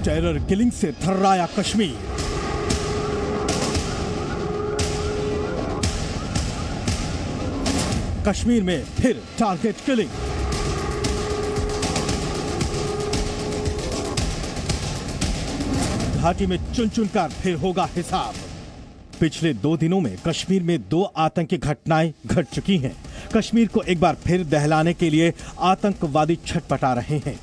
Terror killing से थर्राया कश्मीर। कश्मीर में फिर टारगेट किलिंग। घाटी में चुन चुनकर फिर होगा हिसाब। पिछले 2 दिनों में कश्मीर में 2 आतंकी घटनाएं घट चुकी हैं। कश्मीर को एक बार फिर दहलाने के लिए आतंकवादी छटपटा रहे हैं।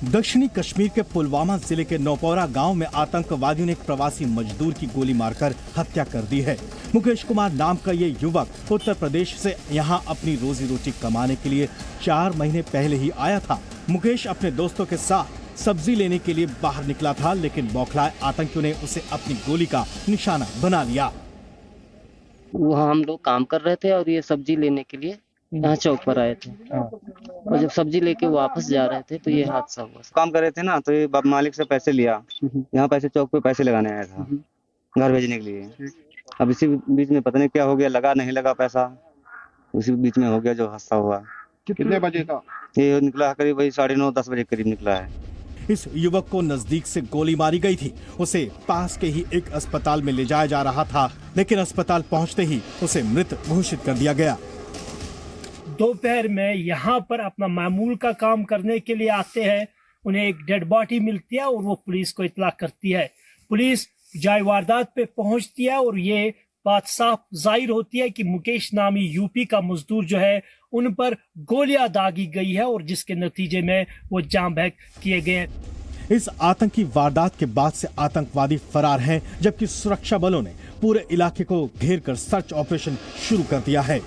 दक्षिणी कश्मीर के पुलवामा जिले के नौपोरा गांव में आतंकवादियों ने एक प्रवासी मजदूर की गोली मारकर हत्या कर दी है। मुकेश कुमार नाम का ये युवक उत्तर प्रदेश से यहां अपनी रोजी रोटी कमाने के लिए 4 महीने पहले ही आया था। मुकेश अपने दोस्तों के साथ सब्जी लेने के लिए बाहर निकला था, लेकिन बौखलाए आतंकियों ने उसे अपनी गोली का निशाना बना लिया। वहाँ हम लोग काम कर रहे थे और ये सब्जी लेने के लिए यहाँ चौक पर आए थे और जब सब्जी लेके वापस जा रहे थे तो ये हादसा हुआ। काम कर रहे थे ना, तो ये मालिक से पैसे लिया, यहाँ पैसे चौक पे पैसे लगाने आया था घर भेजने के लिए। अब इसी बीच में पता नहीं क्या हो गया, लगा नहीं लगा पैसा, उसी बीच में हो गया जो हादसा हुआ। कितने बजे का ये निकला करीब वही 9:30-10 बजे करीब निकला है। इस युवक को नजदीक से गोली मारी गई थी। उसे पास के ही एक अस्पताल में ले जाया जा रहा था, लेकिन अस्पताल पहुंचते ही उसे मृत घोषित कर दिया गया। दोपहर में यहाँ पर अपना मामूल का काम करने के लिए आते हैं। उन्हें एक डेड बॉडी मिलती है और वो पुलिस को इत्तला करती है। पुलिस जाए वारदात पे पहुंचती है और ये बात साफ जाहिर होती है कि मुकेश नामी यूपी का मजदूर जो है उन पर गोलियां दागी गई है और जिसके नतीजे में वो जाम बहक किए गए। इस आतंकी वारदात के बाद से आतंकवादी फरार हैं, जबकि सुरक्षा बलों ने पूरे इलाके को घेर कर सर्च ऑपरेशन शुरू कर दिया है।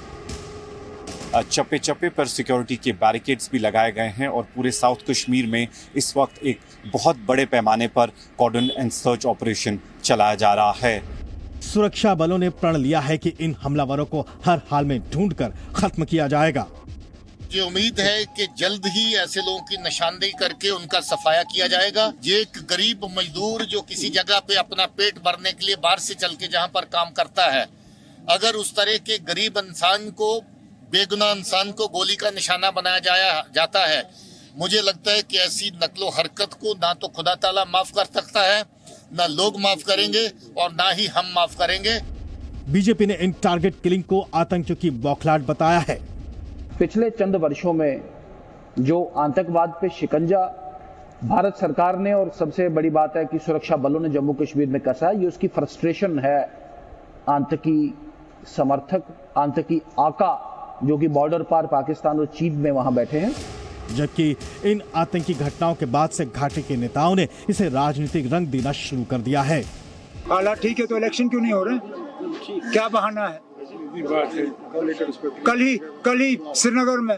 चप्पे चप्पे पर सिक्योरिटी के बैरिकेड्स भी लगाए गए हैं और पूरे साउथ कश्मीर में इस वक्त एक बहुत बड़े पैमाने पर कॉर्डन एंड सर्च ऑपरेशन चलाया जा रहा है। सुरक्षा बलों ने प्रण लिया है कि इन हमलावरों को हर हाल में ढूंढकर खत्म किया जाएगा। ये उम्मीद है कि जल्द ही ऐसे लोगों की निशानदेही करके उनका सफाया किया जाएगा। ये एक गरीब मजदूर जो किसी जगह पे अपना पेट भरने के लिए बाहर से चल के जहाँ पर काम करता है, अगर उस तरह के गरीब इंसान को, बेगुनाह इंसान को गोली का निशाना बनाया जाता है, मुझे लगता है कि ऐसी नकलो हरकत को ना तो खुदा ताला माफ कर सकता है, ना लोग माफ करेंगे और ना ही हम माफ करेंगे। बीजेपी ने इन टारगेट किलिंग को आतंकियों की बौखलाहट बताया है। पिछले चंद वर्षों में जो आतंकवाद पे शिकंजा भारत सरकार ने, और सबसे बड़ी बात है कि सुरक्षा बलों ने जम्मू कश्मीर में कसा है, ये उसकी फ्रस्ट्रेशन है। आतंकी समर्थक, आतंकी आका जो कि बॉर्डर पार पाकिस्तान और चीन में वहां बैठे हैं। जबकि इन आतंकी घटनाओं के बाद से घाटी के नेताओं ने इसे राजनीतिक रंग देना शुरू कर दिया है। हालात ठीक है तो इलेक्शन क्यों नहीं हो रहे? क्या बहाना है? कल ही श्रीनगर में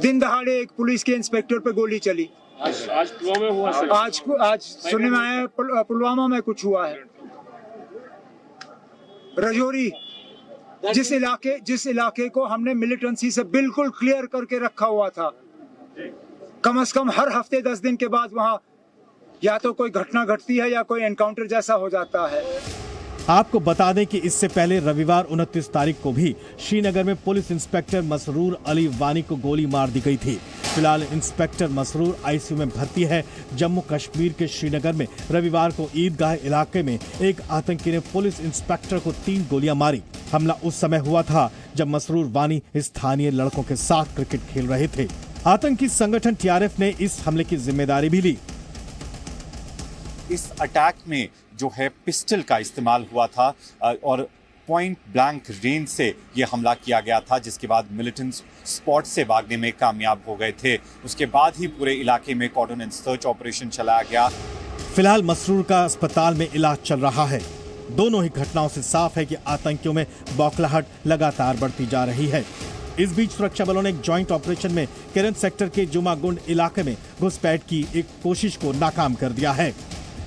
दिन दहाड़े एक पुलिस के इंस्पेक्टर पे गोली चली। आज पुलवामा हुआ। आज सुनने में आया पुलवामा में कुछ हुआ है। रजौरी, जिस इलाके को हमने मिलिटेंसी से बिल्कुल क्लियर करके रखा हुआ था, कम से कम हर हफ्ते 10 दिन के बाद वहां या तो कोई घटना घटती है या कोई एनकाउंटर जैसा हो जाता है। आपको बता दें कि इससे पहले रविवार 29 तारीख को भी श्रीनगर में पुलिस इंस्पेक्टर मसरूर अली वानी को गोली मार दी गई थी। फिलहाल इंस्पेक्टर मसरूर आईसीयू में भर्ती है। जम्मू कश्मीर के श्रीनगर में रविवार को ईदगाह इलाके में एक आतंकी ने पुलिस इंस्पेक्टर को 3 गोलियां मारी। हमला उस समय हुआ था जब मसरूर वानी स्थानीय लड़कों के साथ क्रिकेट खेल रहे थे। आतंकी संगठन टीआरएफ ने इस हमले की जिम्मेदारी भी ली। इस अटैक में जो है पिस्टल का इस्तेमाल हुआ था और पॉइंट ब्लैंक रेंज से ये हमला किया गया था, जिसके बाद मिलिटेंट्स स्पॉट से भागने में कामयाब हो गए थे। उसके बाद ही पूरे इलाके में कॉर्डन एंड सर्च ऑपरेशन चलाया गया। फिलहाल मसरूर का अस्पताल में इलाज चल रहा है। दोनों ही घटनाओं से साफ है कि आतंकियों में बौखलाहट लगातार बढ़ती जा रही है। इस बीच सुरक्षा बलों ने एक ज्वाइंट ऑपरेशन में केरन सेक्टर के जुमागुंड इलाके में घुसपैठ की एक कोशिश को नाकाम कर दिया है।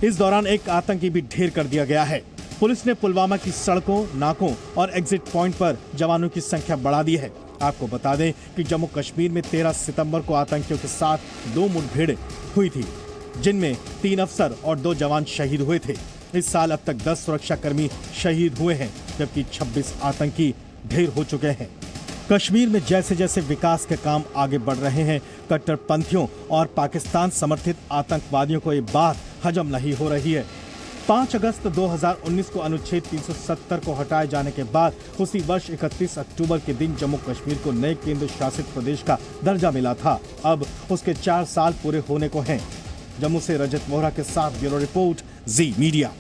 इस दौरान एक आतंकी भी ढेर कर दिया गया है। पुलिस ने पुलवामा की सड़कों, नाकों और एग्जिट पॉइंट पर जवानों की संख्या बढ़ा दी है। आपको बता दें कि जम्मू कश्मीर में 13 सितंबर को आतंकियों के साथ 2 मुठभेड़ हुई थी, जिनमें 3 अफसर और 2 जवान शहीद हुए थे। इस साल अब तक 10 सुरक्षाकर्मी शहीद हुए हैं, जबकि 26 आतंकी ढेर हो चुके हैं। कश्मीर में जैसे जैसे विकास के काम आगे बढ़ रहे हैं, कट्टरपंथियों और पाकिस्तान समर्थित आतंकवादियों को ये बात हजम नहीं हो रही है। 5 अगस्त 2019 को अनुच्छेद 370 को हटाए जाने के बाद उसी वर्ष 31 अक्टूबर के दिन जम्मू कश्मीर को नए केंद्र शासित प्रदेश का दर्जा मिला था। अब उसके 4 साल पूरे होने को हैं। जम्मू से रजत वोहरा के साथ ब्यूरो रिपोर्ट, जी मीडिया।